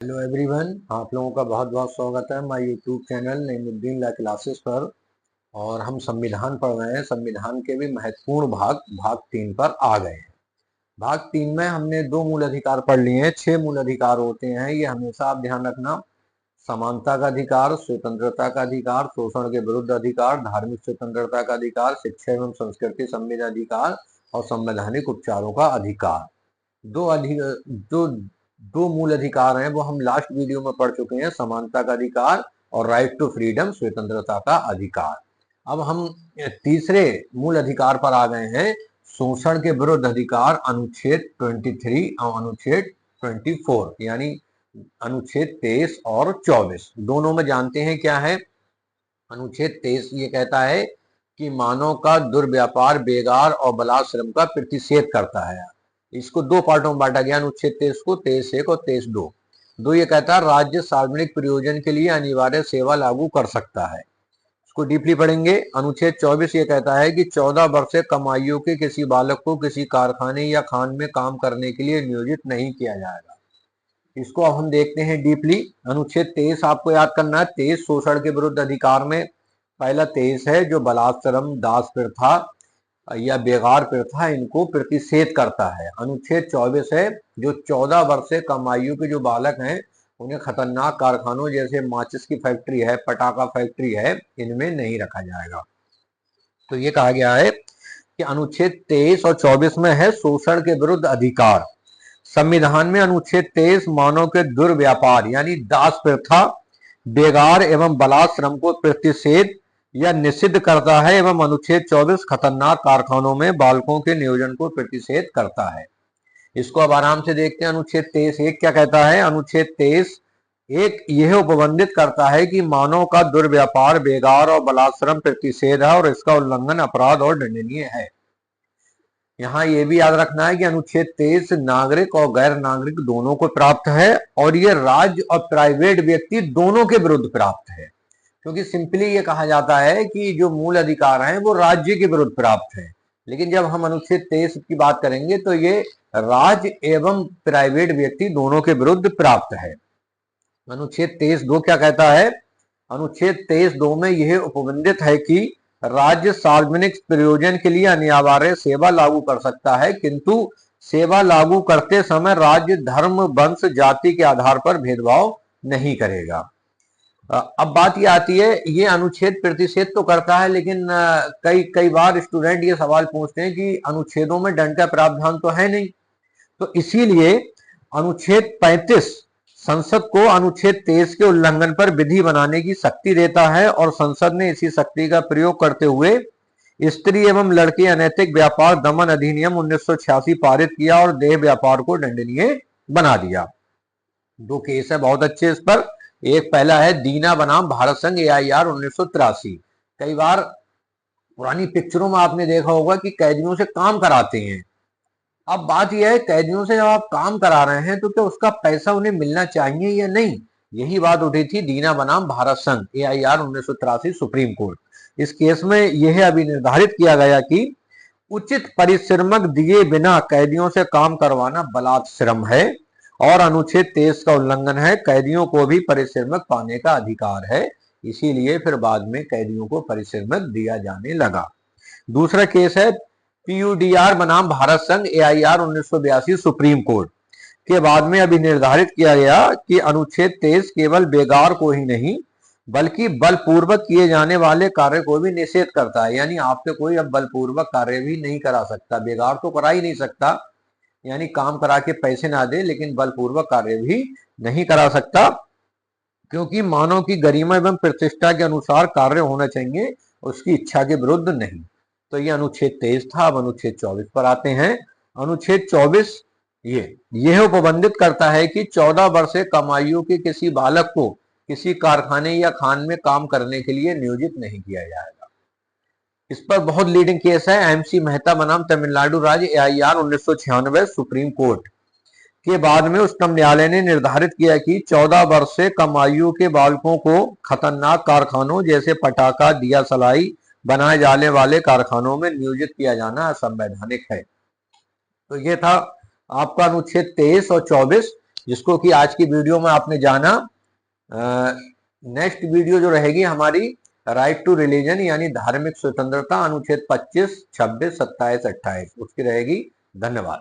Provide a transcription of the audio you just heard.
Hello everyone, आप लोगों का बहुत बहुत स्वागत है my YouTube channel Naimuddin law classes पर। और हम संविधान पढ़ रहे हैं। संविधान के भी महत्वपूर्ण भाग 3 पर आ गए हैं। भाग 3 में हमने 2 मूल अधिकार पढ़ लिए हैं। 6 मूल अधिकार होते हैं, ये हमेशा आप ध्यान रखना। समानता का अधिकार, स्वतंत्रता का अधिकार, शोषण के विरुद्ध अधिकार, धार्मिक स्वतंत्रता का अधिकार, शिक्षा एवं संस्कृति संबंधी अधिकार और संवैधानिक उपचारों का अधिकार। जो दो मूल अधिकार हैं वो हम लास्ट वीडियो में पढ़ चुके हैं, समानता का अधिकार और राइट टू फ्रीडम, स्वतंत्रता का अधिकार। अब हम तीसरे मूल अधिकार पर आ गए हैं, शोषण के विरुद्ध अधिकार, अनुच्छेद 23 और अनुच्छेद 24, यानी अनुच्छेद 23 और 24 दोनों में जानते हैं क्या है। अनुच्छेद 23 ये कहता है कि मानव का दुर्व्यापार, बेगार और बलात्श्रम का प्रतिषेध करता है। इसको 2 पार्टों में बांटा गया अनुच्छेद 23 को, 23(1) और 23(2). 2 ये कहता है राज्य सार्वजनिक प्रयोजन के लिए अनिवार्य सेवा लागू कर सकता है। इसको डीपली पढ़ेंगे। अनुच्छेद 24 ये कहता है कि 14 वर्ष से कम आयु के किसी बालक को किसी कारखाने या खान में काम करने के लिए नियोजित नहीं किया जाएगा। इसको अब हम देखते हैं डीपली। अनुच्छेद 23 आपको याद करना है। 23 शोषण के विरुद्ध अधिकार में पहला 23 है जो बलात्सरम, दास प्रथा या बेगार प्रथा इनको प्रतिषेध करता है। अनुच्छेद 24 है जो 14 वर्ष से कम आयु के जो बालक हैं उन्हें खतरनाक कारखानों जैसे माचिस की फैक्ट्री है, पटाखा फैक्ट्री है, इनमें नहीं रखा जाएगा। तो ये कहा गया है कि अनुच्छेद 23 और 24 में है शोषण के विरुद्ध अधिकार। संविधान में अनुच्छेद 23 मानव के दुर्व्यापार यानी दास प्रथा, बेगार एवं बलात्श्रम को प्रतिषेध या निषिद्ध करता है एवं अनुच्छेद 24 खतरनाक कारखानों में बालकों के नियोजन को प्रतिषेध करता है। इसको अब आराम से देखते हैं। अनुच्छेद 23(1) क्या कहता है। अनुच्छेद 23(1) यह उपबंधित करता है कि मानव का दुर्व्यापार, बेगार और बलात्श्रम प्रतिषेध है और इसका उल्लंघन अपराध और दंडनीय है। यहाँ ये भी याद रखना है कि अनुच्छेद 23 नागरिक और गैर नागरिक दोनों को प्राप्त है और ये राज्य और प्राइवेट व्यक्ति दोनों के विरुद्ध प्राप्त है। क्योंकि सिंपली ये कहा जाता है कि जो मूल अधिकार हैं वो राज्य के विरुद्ध प्राप्त है, लेकिन जब हम अनुच्छेद 23 की बात करेंगे तो ये राज्य एवं प्राइवेट व्यक्ति दोनों के विरुद्ध प्राप्त है। अनुच्छेद 23(2) क्या कहता है। अनुच्छेद 23(2) में यह उपबंधित है कि राज्य सार्वजनिक प्रयोजन के लिए अनिवार्य सेवा लागू कर सकता है, किंतु सेवा लागू करते समय राज्य धर्म, वंश, जाति के आधार पर भेदभाव नहीं करेगा। अब बात ये आती है, ये अनुच्छेद प्रतिषेध तो करता है, लेकिन कई बार स्टूडेंट ये सवाल पूछते हैं कि अनुच्छेदों में दंड का प्रावधान तो है नहीं। तो इसीलिए अनुच्छेद 35 संसद को अनुच्छेद 23 के उल्लंघन पर विधि बनाने की शक्ति देता है और संसद ने इसी शक्ति का प्रयोग करते हुए स्त्री एवं लड़के अनैतिक व्यापार दमन अधिनियम 1986 पारित किया और देह व्यापार को दंडनीय बना दिया। 2 केस है बहुत अच्छे इस पर। एक पहला है दीना बनाम भारत संघ AIR 1983। कई बार पुरानी पिक्चरों में आपने देखा होगा कि कैदियों से काम कराते हैं। अब बात यह है, कैदियों से जब आप काम करा रहे हैं तो क्या उसका पैसा उन्हें मिलना चाहिए या नहीं, यही बात उठी थी दीना बनाम भारत संघ AIR 1983 सुप्रीम कोर्ट। इस केस में यह अभी निर्धारित किया गया कि उचित परिश्रमक दिए बिना कैदियों से काम करवाना बलात्श्रम है और अनुच्छेद 23 का उल्लंघन है। कैदियों को भी परिश्रमक पाने का अधिकार है, इसीलिए फिर बाद में कैदियों को परिश्रमक दिया जाने लगा। दूसरा केस है PUDR बनाम भारत संघ AIR 1982 सुप्रीम कोर्ट के बाद में अभी निर्धारित किया गया कि अनुच्छेद 23 केवल बेगार को ही नहीं बल्कि बलपूर्वक किए जाने वाले कार्य को भी निषेध करता है। यानी आपसे कोई अब बलपूर्वक कार्य भी नहीं करा सकता, बेगार तो करा ही नहीं सकता, यानी काम करा के पैसे ना दे, लेकिन बलपूर्वक कार्य भी नहीं करा सकता, क्योंकि मानव की गरिमा एवं प्रतिष्ठा के अनुसार कार्य होना चाहिए, उसकी इच्छा के विरुद्ध नहीं। तो ये अनुच्छेद 23 था। अब अनुच्छेद 24 पर आते हैं। अनुच्छेद 24 यह उपबंधित करता है कि 14 वर्ष से कम आयु के किसी बालक को किसी कारखाने या खान में काम करने के लिए नियोजित नहीं किया जाएगा। इस पर बहुत लीडिंग केस है MC मेहता बनाम तमिलनाडु राज्य AIR 1996 सुप्रीम कोर्ट के बाद में उच्चतम न्यायालय ने निर्धारित किया कि 14 वर्ष से कम आयु के बालकों को खतरनाक कारखानों जैसे पटाखा, दिया सलाई बनाए जाने वाले कारखानों में नियोजित किया जाना असंवैधानिक है। तो ये था आपका अनुच्छेद 23 और 24। जिसको कि आज की वीडियो में आपने जाना। नेक्स्ट वीडियो जो रहेगी हमारी राइट टू रिलीजन यानी धार्मिक स्वतंत्रता अनुच्छेद 25, 26, 27, 28 उसकी रहेगी। धन्यवाद।